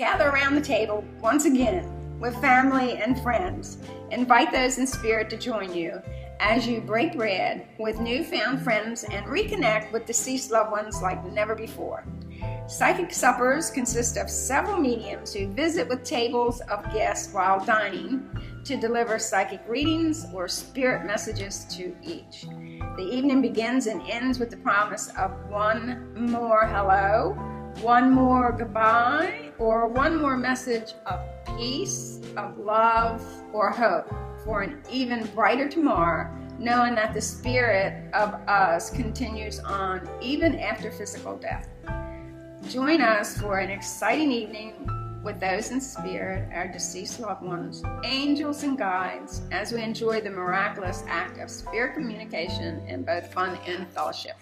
gather around the table once again with family and friends. Invite those in spirit to join you as you break bread with newfound friends and reconnect with deceased loved ones like never before. Psychic suppers consist of several mediums who visit with tables of guests while dining to deliver psychic readings or spirit messages to each. The evening begins and ends with the promise of one more hello, one more goodbye, or one more message of peace, of love, or hope for an even brighter tomorrow, knowing that the spirit of us continues on even after physical death. Join us for an exciting evening with those in spirit, our deceased loved ones, angels and guides, as we enjoy the miraculous act of spirit communication in both fun and fellowship.